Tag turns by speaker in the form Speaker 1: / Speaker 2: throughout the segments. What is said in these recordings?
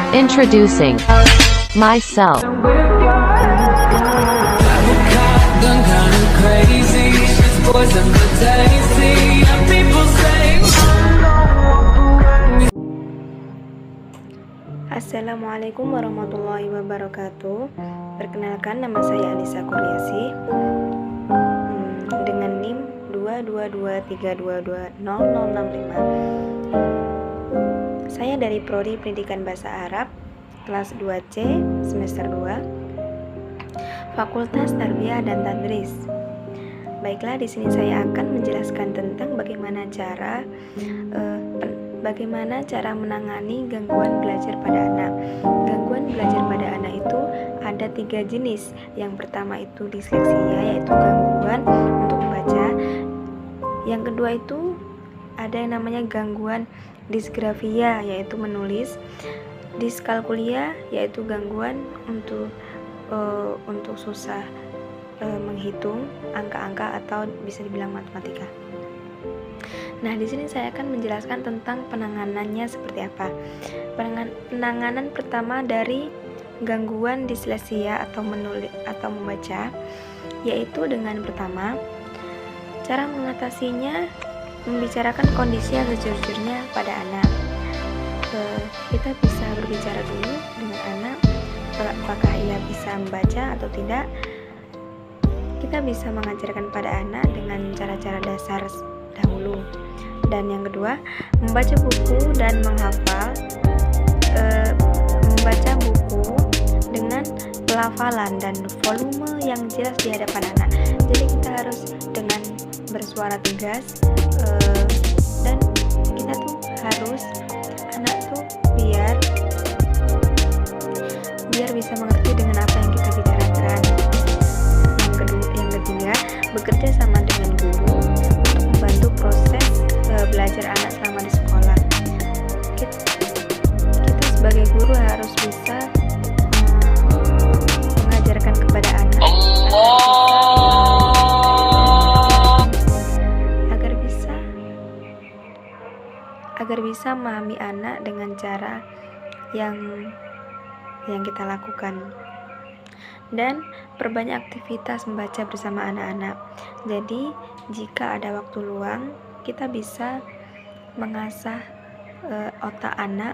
Speaker 1: Introducing myself.
Speaker 2: Assalamualaikum warahmatullahi wabarakatuh. Perkenalkan, nama saya Anissa Kurniasi dengan NIM 22232200065. Saya dari Prodi Pendidikan Bahasa Arab kelas 2C semester 2 Fakultas Tarbiyah dan Tadris. Baiklah, di sini saya akan menjelaskan tentang bagaimana cara menangani gangguan belajar pada anak. Gangguan belajar pada anak itu ada 3 jenis. Yang pertama itu disleksia, yaitu gangguan untuk membaca. Yang kedua itu ada yang namanya gangguan disgrafia, yaitu menulis. Diskalkulia, yaitu gangguan untuk susah menghitung angka-angka atau bisa dibilang matematika. Nah, di sini saya akan menjelaskan tentang penanganannya seperti apa. Penanganan pertama dari gangguan disleksia atau menulis atau membaca, yaitu dengan pertama, cara mengatasinya membicarakan kondisi yang sejujurnya pada anak. Kita bisa berbicara dulu dengan anak, apakah ia bisa membaca atau tidak. Kita bisa mengajarkan pada anak dengan cara-cara dasar dahulu. Dan yang kedua, membaca buku dan menghafal. Membaca buku dengan pelafalan dan volume yang jelas di hadapan anak. Jadi kita harus dengan bersuara tegas, dan kita tuh harus anak tuh biar bisa mengerti dengan apa yang kita bicarakan. Yang ketiga, bekerja sama dengan guru untuk membantu proses belajar anak selama di sekolah. Kita sebagai guru harus bisa mengajarkan kepada anak agar bisa memahami anak dengan cara yang kita lakukan. Dan perbanyak aktivitas membaca bersama anak-anak. Jadi jika ada waktu luang, kita bisa mengasah otak anak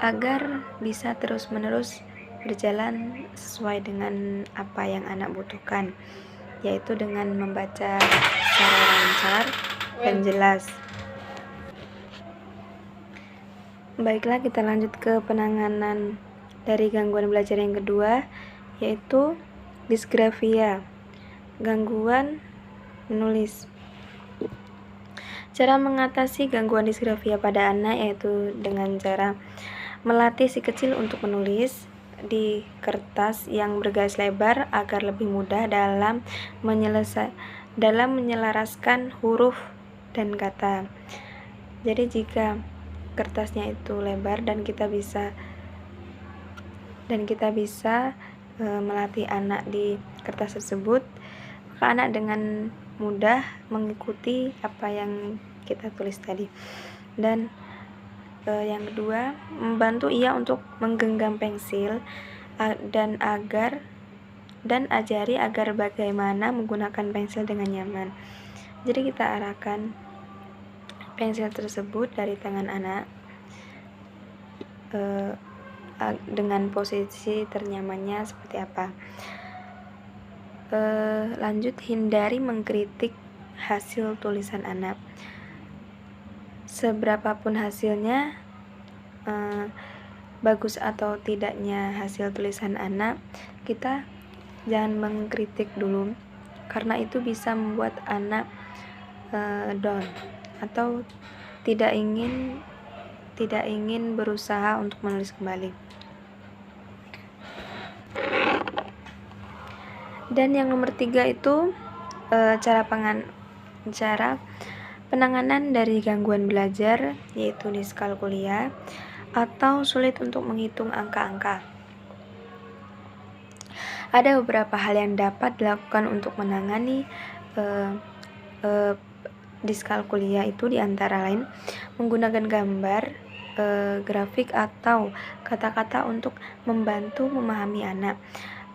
Speaker 2: agar bisa terus-menerus berjalan sesuai dengan apa yang anak butuhkan, yaitu dengan membaca secara lancar dan jelas. Baiklah, kita lanjut ke penanganan dari gangguan belajar yang kedua, yaitu disgrafia, gangguan menulis. Cara mengatasi gangguan disgrafia pada anak yaitu dengan cara melatih si kecil untuk menulis di kertas yang bergaris lebar agar lebih mudah dalam menyelaraskan huruf dan kata. Jadi jika kertasnya itu lebar dan kita bisa melatih anak di kertas tersebut, maka anak dengan mudah mengikuti apa yang kita tulis tadi. Dan yang kedua, membantu ia untuk menggenggam pensil dan ajari agar bagaimana menggunakan pensil dengan nyaman. Jadi kita arahkan pensil tersebut dari tangan anak dengan posisi ternyamannya seperti apa. Lanjut, hindari mengkritik hasil tulisan anak. Seberapapun hasilnya, bagus atau tidaknya hasil tulisan anak, kita jangan mengkritik dulu, karena itu bisa membuat anak down atau tidak ingin berusaha untuk menulis kembali. Dan yang nomor 3 itu cara penanganan dari gangguan belajar, yaitu diskalkulia atau sulit untuk menghitung angka-angka. Ada beberapa hal yang dapat dilakukan untuk menangani diskalkulia itu, diantara lain menggunakan gambar grafik atau kata-kata untuk membantu memahami anak.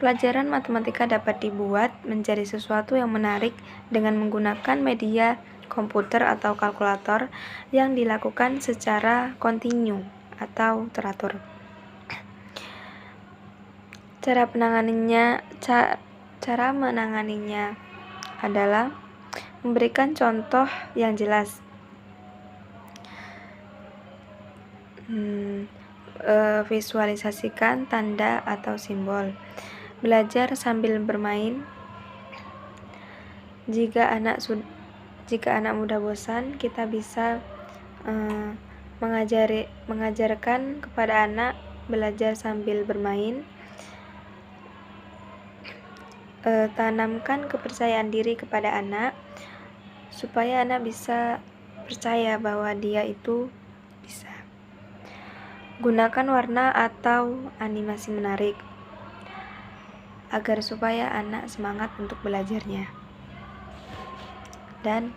Speaker 2: Pelajaran matematika dapat dibuat menjadi sesuatu yang menarik dengan menggunakan media komputer atau kalkulator yang dilakukan secara kontinu atau teratur. Cara menanganinya adalah memberikan contoh yang jelas, visualisasikan tanda atau simbol, belajar sambil bermain. Jika anak mudah bosan, kita bisa mengajarkan kepada anak belajar sambil bermain. Tanamkan kepercayaan diri kepada anak supaya anak bisa percaya bahwa dia itu bisa. Gunakan warna atau animasi menarik agar supaya anak semangat untuk belajarnya. Dan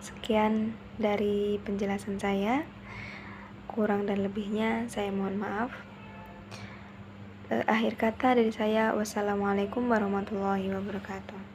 Speaker 2: sekian dari penjelasan saya. Kurang dan lebihnya saya mohon maaf. Akhir kata dari saya, wassalamualaikum warahmatullahi wabarakatuh.